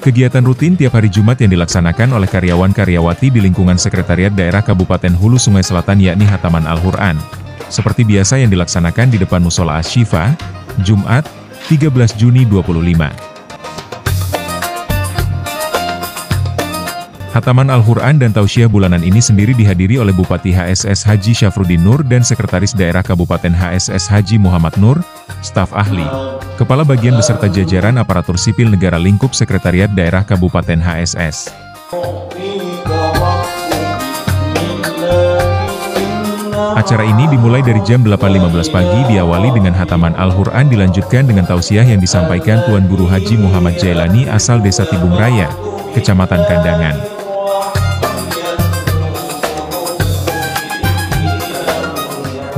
Kegiatan rutin tiap hari Jumat yang dilaksanakan oleh karyawan-karyawati di lingkungan Sekretariat Daerah Kabupaten Hulu Sungai Selatan yakni Hataman Al-Quran. Seperti biasa yang dilaksanakan di depan Musola Asy-Syifa, Jumat, 13 Juni 25. Hataman Al-Quran dan Tausiah bulanan ini sendiri dihadiri oleh Bupati HSS Haji Syafruddin Nur dan Sekretaris Daerah Kabupaten HSS Haji Muhammad Nur, staf ahli, Kepala Bagian beserta jajaran aparatur sipil negara lingkup Sekretariat Daerah Kabupaten HSS. Acara ini dimulai dari jam 8.15 pagi diawali dengan Hataman Al-Quran dilanjutkan dengan tausiah yang disampaikan Tuan Guru Haji Muhammad Jailani asal Desa Tibung Raya, Kecamatan Kandangan.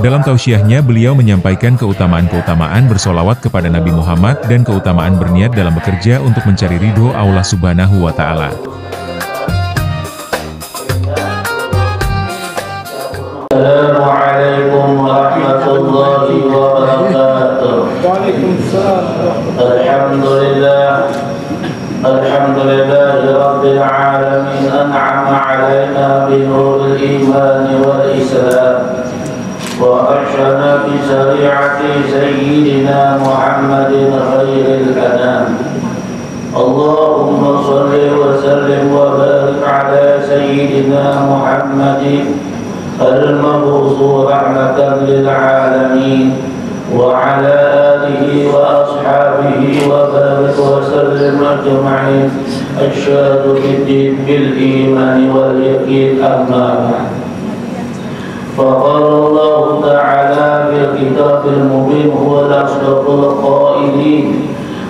Dalam tausiahnya beliau menyampaikan keutamaan-keutamaan bersolawat kepada Nabi Muhammad dan keutamaan berniat dalam bekerja untuk mencari ridho Allah Subhanahu wa Ta'ala. Assalamualaikum warahmatullahi wabarakatuh. Waalaikumsalam. Alhamdulillah rabbil alamin an'ama 'alaina bi nuril iman wal islam. وأرشدنا في شريعة سيدنا محمد خير الأنام. اللهم صل وسلم وبارك على سيدنا محمد المبعوث رحمة للعالمين وعلى آله وأصحابه وبارك وسلم أجمعين. أشهد بالإيمان واليقين أما بعد. فقال الله تعالى في الكتاب المبين هو الأصدق القائلين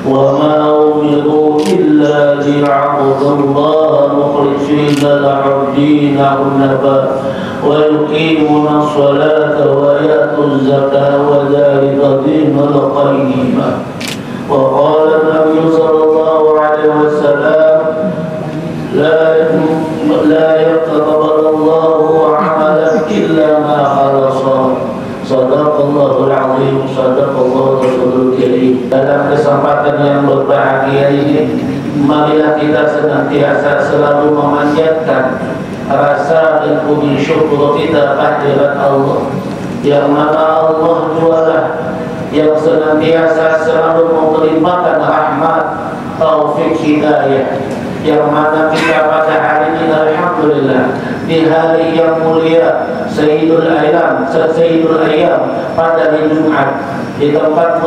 وما أمروا إلا ليعبدوا الله مخلصين له الدين حنفاء ويقيمون الصلاة ويأتوا الزكاة وذلك دين القيمة. وقال النبي صلى الله عليه وسلم لا يقبل الله عملا إلا ما خلص. Sadaqallahul azim, sadaqallahu rasulul karim. Dalam kesempatan yang berbahagia ini, marilah kita senantiasa selalu memanjatkan rasa dan puji syukur kita kehadirat Allah, yang mana Allah jualah yang senantiasa selalu memberikan rahmat, taufik, hidayah, yang mana kita pada hari ini alhamdulillah di hari yang mulia Sayyidul Ayyam pada hari Jumat di tempat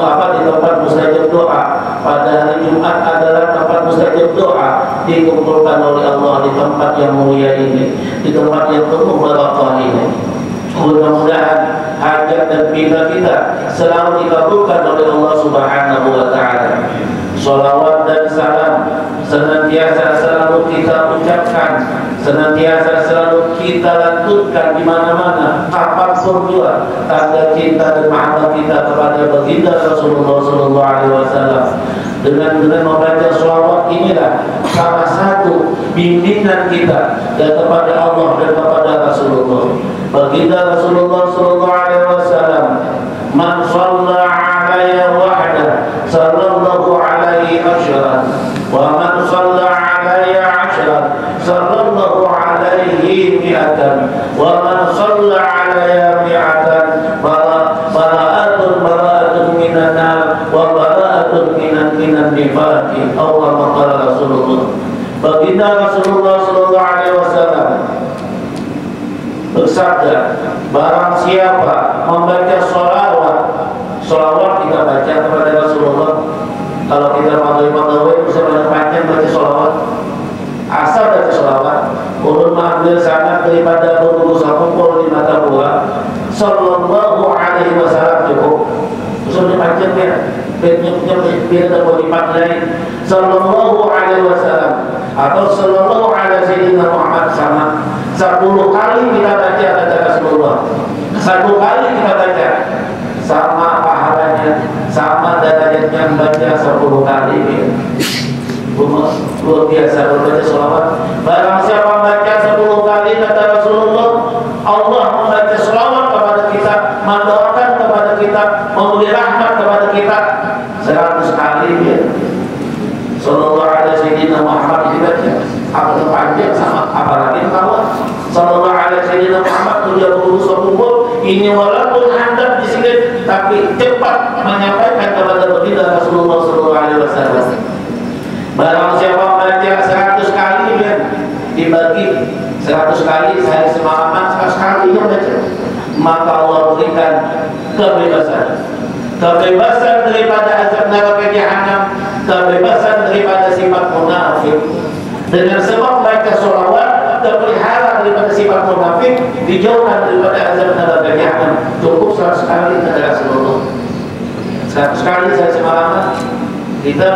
mustajab doa. Pada hari Jumat adalah tempat mustajab doa, dikumpulkan oleh Allah di tempat yang mulia ini, di tempat yang penuh barakah ini. Mudah-mudahan hajat dan pinta kita selalu dikabulkan oleh Allah Subhanahu wa Ta'ala. Salawat dan salam senantiasa selalu kita ucapkan, senantiasa selalu kita lantunkan di mana-mana, kapanpun juga tanda cinta dan mahabbah kita kepada baginda Rasulullah Sallallahu Alaihi Wasallam. Dengan membaca sholawat inilah salah satu bimbingan kita dan kepada Allah dan kepada Rasulullah. Baginda Rasulullah Sallallahu Alaihi Wasallam, man shalla alaiya wahda sallallahu alaihi asyran wa man shalla alaiya asyran sallallahu alaihi mi'atan wa man shalla alaiya mi'atan bara'atun minan nar wa bara'atun minan nifaqi. Allah maqala Rasulullah. Baginda Rasulullah Sallallahu Alaihi Wasallam bersabda, barang siapa membaca sholawat kita baca kepada Rasulullah. Kalau kita pegawai bisa panjang baca sholawat, asal baca sholawat, ulun mengambil sanad daripada Abu Sa'fuqul di mata buah Sallallahu Alaihi Wasallam cukup. Terus panjang ya, biar dapat dipakai Sallallahu Alaihi Wasallam atau Sallallahu Alaihi Sayyidina Muhammad sama 10 kali kita baca kata Rasulullah, 1 kali kita baca sama pahalanya, sama derajatnya baca 10 kali. Luar biasa berbaca sholawat. Barang siapa baca 10 kali kata Rasulullah, Allah membaca sholawat kepada kita, mendoakan kepada kita, memberi rahmat kepada kita 100 kali ya. Sallallahu alaihi Sayyidina Muhammad dibaca. Apa panjang sama apalagi kalau sallallahu alaihi Sayyidina Muhammad menjadi sopumul ini walaupun handap di sini tapi cepat menyampaikan kepada baginda Rasulullah sallallahu alaihi wasallam. Barang siapa baca 100 kali ya dibagi 100 kali saya semalaman sekali yang baca, maka Allah berikan kebebasan daripada azab neraka jahanam, kebebasan daripada sifat munafik. Dengan sebab baca sholawat terpelihara daripada sifat munafik, dijauhkan daripada azab neraka jahanam. Cukup 100 kali kata Rasulullah. 100 kali saya semalaman. Kita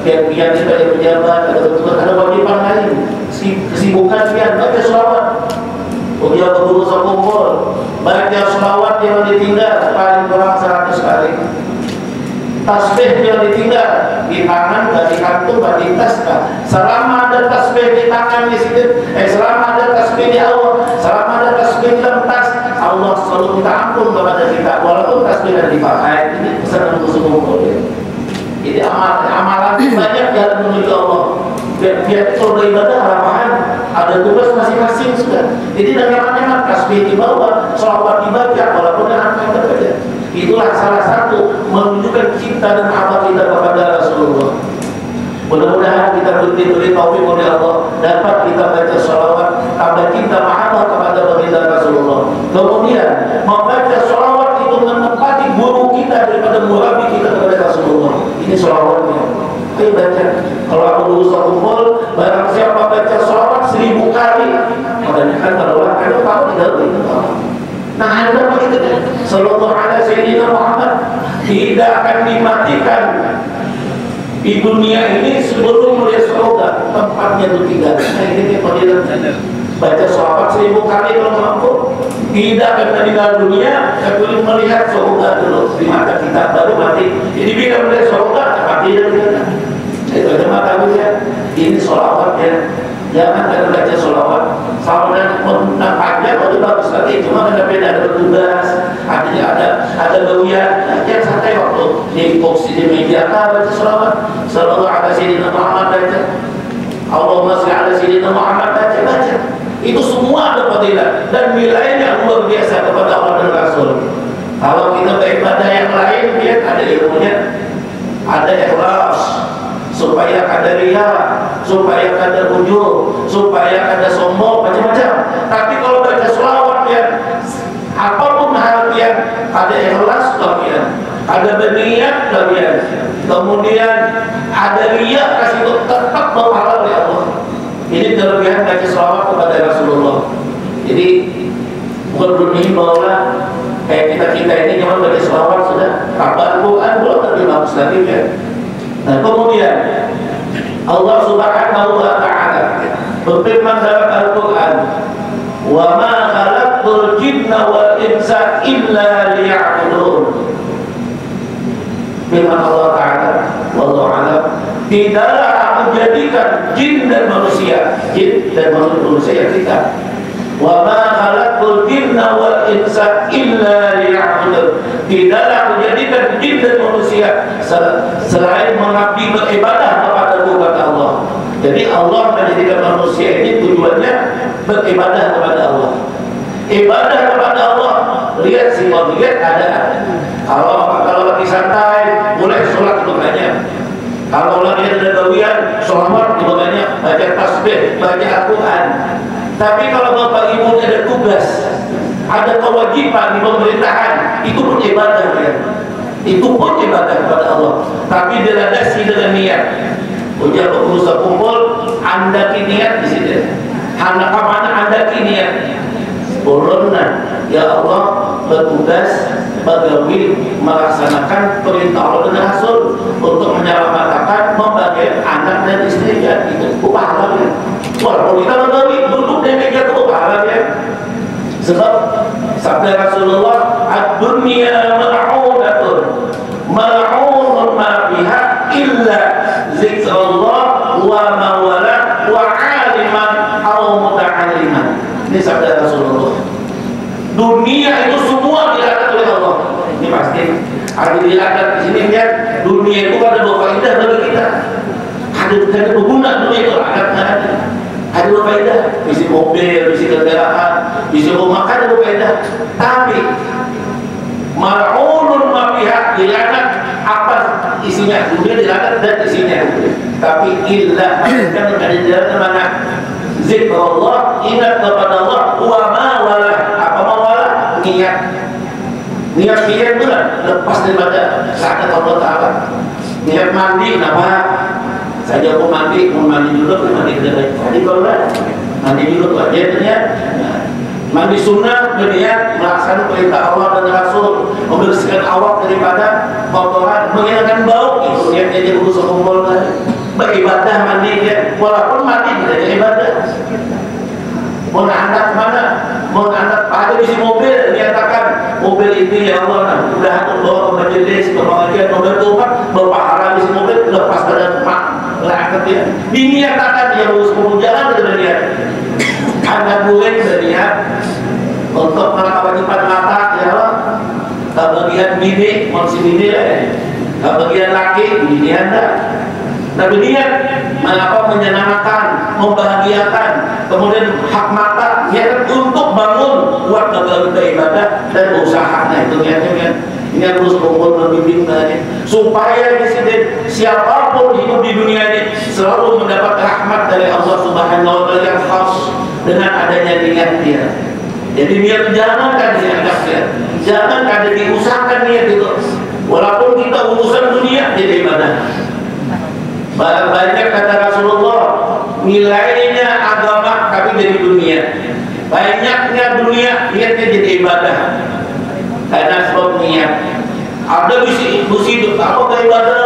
biar sebagai pejabat ada kewajiban lain, kesibukan biar baca sholawat. Ujian berburu sekumpul, baca sholawat yang ditinggal paling kurang 100 kali. Tasbih yang ditinggal di tangan, di kantung, di tas. Selama ada tasbih di tangan di situ, selama ada tasbih di awal, selama ada tasbih di dalam tas, Allah selalu minta ampun kepada kita walaupun tasbih yang dipakai. Ini pesan untuk sekumpul. Jadi amalan banyak jalan menuju Allah. Biar surga ibadah harapan ada tugas masing-masing sudah. Jadi jangan tasbih di bawah, sholawat dibaca walaupun dengan kata saja. Itulah salah satu menunjukkan cinta dan apa kita kepada Rasulullah. Mudah-mudahan kita beri taufik oleh Allah dapat kita baca sholawat tambah cinta mahabbah kepada baginda Rasulullah. Kemudian membaca sholawat itu menempati guru kita daripada murabi kita kepada Rasulullah. Ini sholawatnya. Ayo baca. Kalau aku dulu sekumpul, barang siapa baca sholawat 1000 kali, makanya kan kalau tahu tidak itu. Nah, anda begitu sallallahu alaihi Sayyidina Muhammad tidak akan dimatikan di dunia ini sebelum melihat surga, tempatnya itu tinggal. Nah, ini fadilah. Baca sholawat 1000 kali kalau mampu, tidak akan meninggal dunia kecuali melihat surga dulu di mata kita baru mati. Jadi bila melihat surga mati dari kita. Itu aja mata kita. Ini sholawatnya. Jangan kita baca sholawat. Saudara nampaknya kalau bagus tadi cuma ada beda, ada tugas, ada gawian. Jangan santai waktu di box di meja baca sholawat. Sallallahu alaihi Sayyidina Muhammad baca. Allahumma shalli ala Sayyidina Muhammad baca. Itu semua ada fadilah dan nilainya luar biasa kepada Allah dan Rasul. Kalau kita beribadah yang lain, dia ada ilmunya, ada ikhlas, supaya ada riya, supaya ada ujub, supaya ada sombong, macam-macam. Tapi kalau baca sholawat ya, apapun hal yang ada ikhlas kalian, ada berniat kalian, kemudian ada riya, kasih itu tetap berpahala oleh Allah. Ini kelebihan baca sholawat kepada Rasulullah. Jadi bukan bermimpi kayak kita ini cuma baca sholawat sudah. Kabar Quran belum lebih bagus lagi ya. Nah kemudian Allah Subhanahu wa Ta'ala berfirman dalam Al-Quran, wa ma khalaqtul jinna wal insa illa liya'budun. Firman Allah Ta'ala, wallahu a'lam, tidaklah aku jadikan jin dan manusia yang kita. Wa ma khalaqtul jinna wal insa illa liya'budun. Tidaklah aku jadikan jin dan manusia selain mengabdi beribadah kepada Allah. Jadi Allah menjadikan manusia ini tujuannya beribadah kepada Allah. Ibadah kepada Allah, lihat sifat, lihat keadaan. Kalau lagi santai, mulai sholat itu banyak. Kalau lagi ada gawian, sholawat itu banyak, baca tasbih, baca Al-Quran. Tapi kalau bapak ibu ada tugas, ada kewajiban di pemerintahan, itu pun ibadah ya. Itu pun ibadah kepada Allah. Tapi dilandasi dengan niat. Ujar berusaha kumpul, anda niat di sini. Anak mana anda niat? Turunlah, ya Allah, bertugas bagawi melaksanakan perintah Allah dan Rasul untuk menyelamatkan membagian anak dan istrinya. Itu pahalanya. Walaupun kita bagawi duduk di meja itu pahalanya. Sebab sabda Rasulullah, ad-dunya mal'unatun mal'unun ma biha illa zikrullah wa mawala wa aliman aw muta'alliman. Ini sabda Rasulullah. Dunia itu semua dilaknat oleh Allah. Ini pasti. Ada dilaknat di sini kan. Dunia itu ada dua faedah bagi kita. Ada ada berguna dunia itu ada berfaedah, isi mobil, isi kendaraan, isi rumah kan ada berfaedah. Tapi mal'unun ma fiha, dilaknat apa isinya, dunia dilaknat dan isinya. Tapi illa kan ada di dalam mana zikrullah, ingat kepada Allah, wa ma wala, apa ma wala, niat benar, lepas daripada syariat Allah Ta'ala. Niat mandi, kenapa? Saya mau mandi dulu, mandi kedai. Jadi kalau mandi dulu aja niat. Mandi sunnah berniat melaksanakan perintah Allah dan Rasul, membersihkan awak daripada kotoran, menghilangkan bau. Itu niatnya dia berusaha kumpul beribadah mandi dia, walaupun mandi tidak jadi ibadah. Mau anak mana? Mau anak ada di mobil, nyatakan mobil ini ya Allah, udah aku bawa ke majelis, ke pengajian, mobil tumpah, berpahala di mobil, lepas pada mak, lakat dia. Diniatakan dia harus jalan dengan dia. Anak gue berniat untuk melakukan mata, ya Allah. Bagian bini, maksud bini lah. Bagian laki, bini anda. Nah berniat mengapa menyenangkan, membahagiakan, kemudian hak mata, niat untuk bangun buat negara ibadah dan usaha. Nah itu niatnya kan. Ini harus kumpul membimbing supaya di sini siapapun hidup di dunia ini selalu mendapat rahmat dari Allah Subhanahu wa Ta'ala yang khas dengan adanya niat dia. Jadi niat jangan dianggap ya, jangan diusahakan niat itu. Walaupun kita urusan dunia jadi ibadah. Banyak kata Rasulullah, nilainya agama tapi jadi dunia. Banyaknya dunia, niatnya jadi ibadah. Karena sebab niat. Ada hidup apa ke ibadah,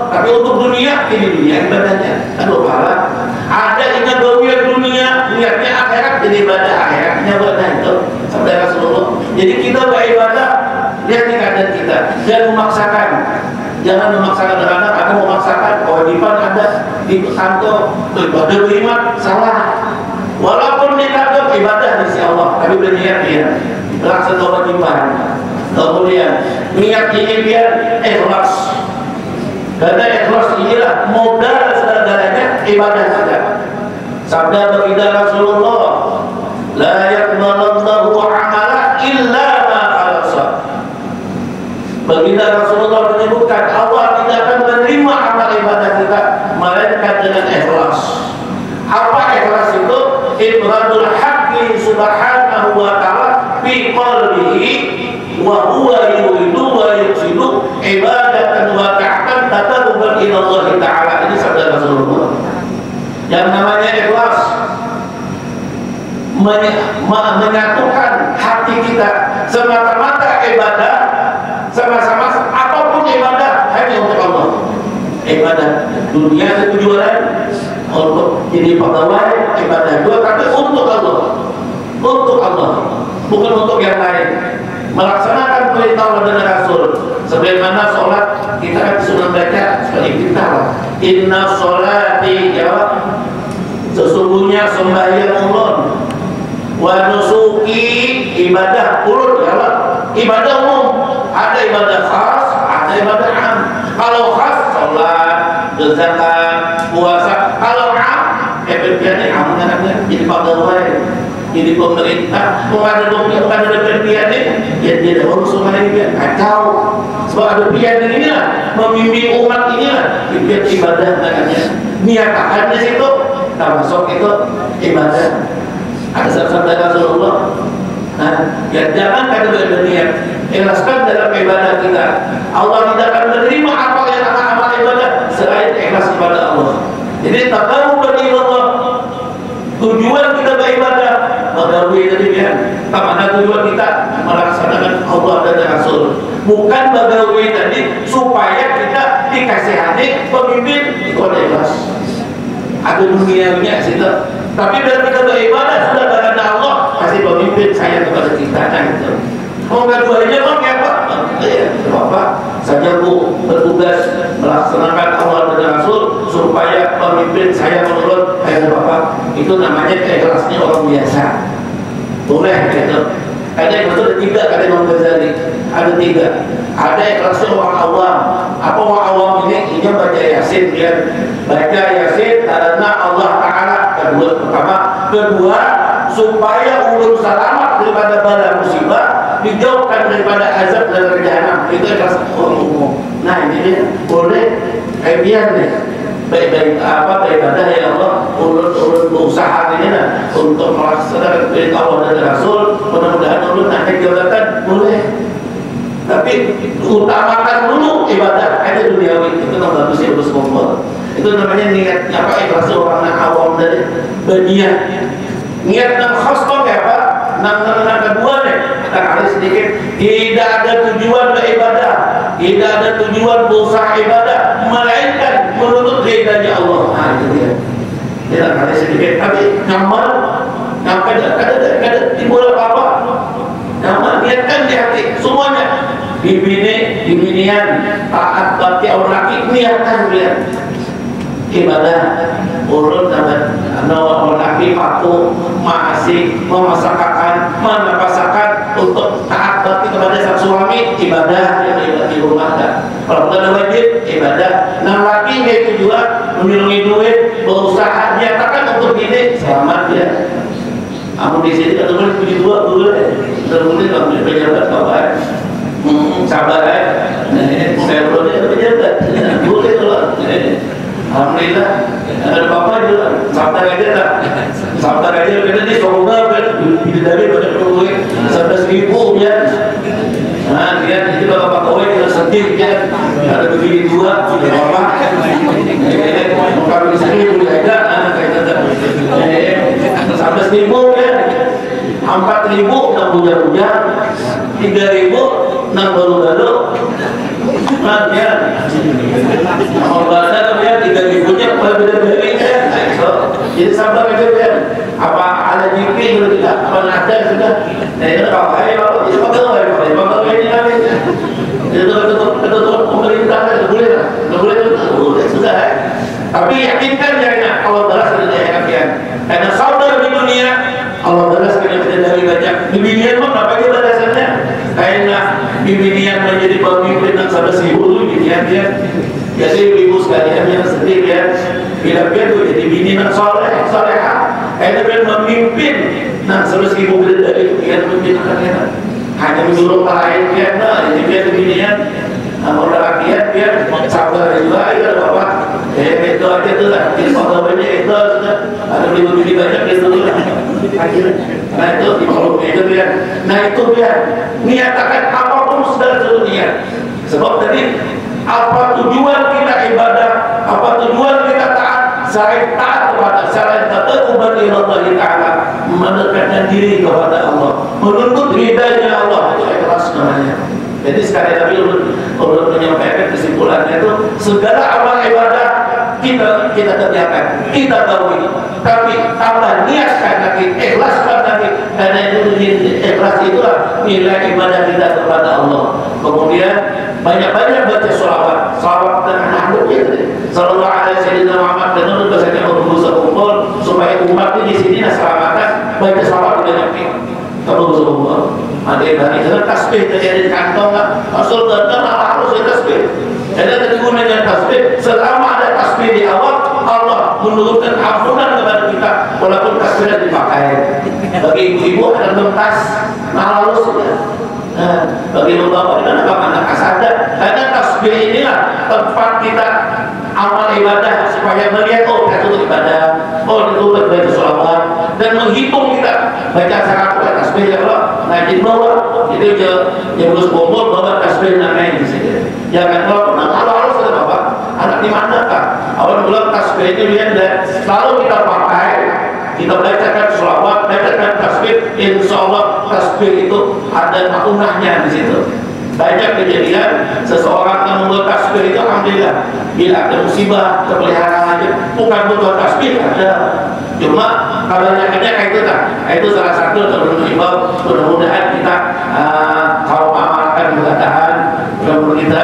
tapi untuk dunia ini dunia ibadahnya. Aduh pahala. Ada ingat dunia, niatnya akhirat jadi ibadah, akhiratnya ibadah itu. Sabda Rasulullah. Jadi kita beribadah, lihat keadaan kita. Jangan memaksakan. Jangan memaksakan anak, ada memaksakan kewajiban ada di kantor ibadah beriman, salah. Walaupun di kantor ibadah di sisi Allah, tapi berniat dia laksanakan kewajiban. Kemudian niat ini biar ikhlas. Karena ikhlas inilah modal segala-galanya ibadah saja. Sabda baginda Rasulullah, la yaqbalallahu amala illa ma khalasa. Baginda Rasulullah menyebutkan Allah tidak akan menerima amal ibadah kita melainkan dengan ikhlas. Apa ikhlas itu? Ibradul haqqi subhanahu wa ta'ala fi qalbihi wa huwa yuridu wa yuksidu ibadatan wa ta'atan tataruban ila Allah ta'ala. Ini sabda Rasulullah. Yang namanya ikhlas menyatukan hati kita semata-mata ibadah, sama-sama apapun ibadah hanya untuk Allah. Ibadah dunia tujuan untuk jadi pegawai, ibadah dua, tapi untuk Allah, bukan untuk yang lain. Melaksanakan perintah Allah dan Rasul. Sebagaimana sholat kita kan disuruh baca seperti kita lah. Inna sholati, ya, sesungguhnya sembahyang ulun, wa nusuki, ibadah ulun, ya, ibadah umum. Ada ibadah khas, ada ibadah am. Kalau khas sholat, zakat, puasa. Kalau am, efeknya am kan jadi pegawai, jadi pemerintah. Ada perpiannya, ya dia urus umat ini kacau. Sebab ada pian inilah membimbing umat inilah pian ibadah namanya. Niatakannya situ, termasuk itu ibadah. Ada sabda Rasulullah. Nah, ya jangan kada berniat, ikhlaskan dalam ibadah kita. Allah tidak akan menerima apa yang amal ibadah selain ikhlas kepada Allah. Jadi taqarrub ila Allah. Tujuan kita beribadah, bagawi tadi kan. Mana tujuan kita melaksanakan Allah dan Rasul. Bukan bagawi tadi supaya kita dikasihani pemimpin itu ada ikhlas. Ada dunianya situ. Tapi bila kita beribadah sudah karena Allah kasih pemimpin saya kepada kita kan itu. Mau keduanya mau apa? Ya, apa? Saja bu bertugas melaksanakan Allah dan Rasul supaya pemimpin saya menurut kayak bapak. Itu namanya ikhlasnya orang biasa. Boleh gitu. Ada yang betul ada tiga, kata Imam Ghazali. Ada tiga. Ada ikhlasnya orang awam. Apa orang awam ini? Ini baca Yasin, dia baca Yasin karena Allah Taala. Kedua, supaya ulun selamat daripada bala musibah, dijauhkan daripada azab dan jahanam. Itu ikhlas orang umum. Nah ini dia boleh biar nih. Baik-baik apa ibadah ya Allah, urut usaha ini lah untuk melaksanakan perintah Allah dan Rasul. Mudah-mudahan urut naik jabatan boleh, tapi utamakan dulu ibadah. Ada duniawi itu kan bagus ya, bagus kompor. Itu namanya niat apa, ikhlas orang awam dari bagian niat dan khas kok apa. Nang kedua nih, kita kali sedikit, tidak ada tujuan beribadah, tidak ada tujuan berusaha ibadah melainkan menuntut ridhanya Allah. Nah itu dia. Tidak kali sedikit, tapi ngamal, kada timbul apa-apa. Ngamal niatkan di hati semuanya. Bibinian, taat bakti orang laki, niatkan dia. Ibadah urut dan orang laki patuh, maasih, memasakkan, menapasakan untuk taat bakti kepada sang suami, ibadah yang di rumah kan. Kalau bukan wajib, ibadah. Nah laki dia tujuan menyelungi duit, berusaha nyatakan untuk diri, selamat ya. Aku di sini kata boleh puji dua dulu deh. Terus kalau pejabat kabar, sabar ya. Saya belum ada pejabat, boleh lah. Alhamdulillah, ada apa juga, sabar aja tak, sabar aja. Kita di Songa, dari pada duit 11.000 ya. Nah dia itu kalau Pak Kowe kita sedih ya, ada begini dua sudah lama. Kalau di sini boleh ada, kayak tadi 11.000 ya, 4.000 nak hujan-hujan, 3.000 nak baru-baru. Nah dia, mau bahasa dia 3.000-nya beda-beda ya. Jadi sabar aja ya. Apa ada jipi juga tidak, apa ada sudah. Nah itu kalau kalau itu bakal ini lagi. Itu pemerintah boleh lah, boleh sudah. Tapi yakinkan jangan Allah balas dari akhirat. Karena sabar di dunia Allah balas kita dari banyak. Di dunia pun apa kita balasannya? Karena bibinian menjadi pemimpin yang 11.000 bibinian dia. Jadi ibu sekalian yang sedih ya, bila dia tuh jadi bini yang solehah, karena dia memimpin nah 11.000 dari dia memimpin kalian. Hanya menyuruh lain dia, nah jadi dia bibinian. Orang rakyat biar sabar juga ya bapak. Itu aja tuh lah. Jadi pegawainya itu sudah ada lebih banyak itu lah. Nah itu di bawah itu biar. Nah itu biar niatakan apapun sudah suruh niat. Sebab tadi apa tujuan kita ibadah, apa tujuan kita taat, selain taat kepada selain taqarruban ila Allah Taala, mendekatkan diri kepada Allah, menuntut ridhanya Allah, itu ikhlas namanya. Jadi sekali lagi ulun menyampaikan kesimpulannya itu segala amal ibadah kita kerjakan, kita tahu ini, tapi tambah niatkan lagi, ikhlaskan lagi, karena itu ikhlas itulah nilai ibadah kita kepada Allah. Kemudian banyak-banyak baca sholawat dan anak kita. Sallallahu alaihi Muhammad dan untuk bahasanya untuk kumpul supaya umat ini di sini selamatkan, baca sholawat dengan banyak. Kalau semua ada yang dari tasbih terjadi di kantong, Rasul datang harus tasbih. Jadi tadi gunanya tasbih. Selama ada tasbih di awal, Allah menurunkan ampunan kepada kita, walaupun tasbihnya dipakai. Bagi ibu-ibu ada mentas, halus ya. Bagi bapak kita ada anak kasada. Karena tasbih inilah tempat kita amal ibadah supaya melihat kita itu ibadah, itu berbaca sholawat dan menghitung kita baca sahabat tasbih ya Allah. Nah di bawah itu yang harus kumpul bawa tasbih namanya di sini. Jangan kalau harus ada bapak anak di mana kak? Awal mula tasbih itu lihat dan selalu kita pakai. Kita bacakan sholawat, bacakan tasbih, insya Allah tasbih itu ada makunahnya di situ. Banyak kejadian seseorang yang membuat tasbih itu alhamdulillah bila ada musibah kepeliharaan aja bukan butuh tasbih ada, cuma kalau kayak itu tak, itu salah satu terbentuk. Mudah-mudahan kita kalau mengamalkan perkataan, mudah-mudahan kita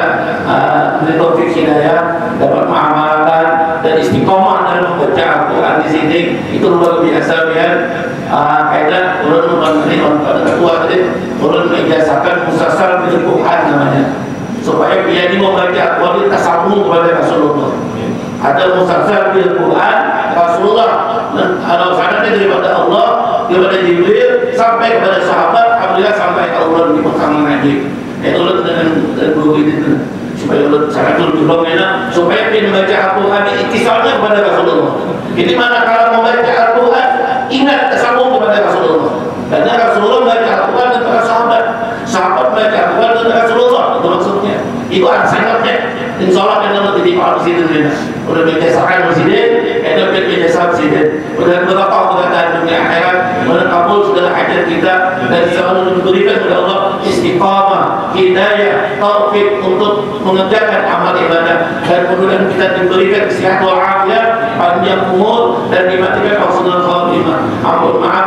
beri taufik hidayah dapat mengamalkan kesabaran dan istiqomah dalam membaca Al-Quran di sini itu luar biasa ya. Kaidah ulun pada ketua tadi ulun mengijazakan musasar bil Quran namanya, supaya dia ini membaca Al-Quran tersambung kepada Rasulullah. Ada musasar bil Quran Rasulullah kalau sanadnya daripada Allah, daripada Jibril sampai kepada sahabat, alhamdulillah sampai ke Allah di Mekah mengaji. Ulun dengan guru itu supaya ulun sangat tolongnya supaya dia membaca Al-Quran ittisalnya kepada Rasulullah. Jadi manakala membaca Al-Quran ingat tersambung kepada Rasulullah. Karena Rasulullah membaca Al-Quran dan para sahabat, sahabat membaca Al-Quran dan Rasulullah, itu maksudnya. Itu sangatnya. Insyaallah kan Allah jadi Pak Presiden udah menjadikan presiden, ada menjadikan presiden. Udah berapa perkataan dunia akhirat, menakabul segala hajat kita dan selalu diberikan oleh Allah istiqamah, hidayah, taufik untuk mengerjakan amal ibadah, dan kemudian kita diberikan kesehatan walafiat, panjang umur dan dimatikan husnul khatimah. Ampun maaf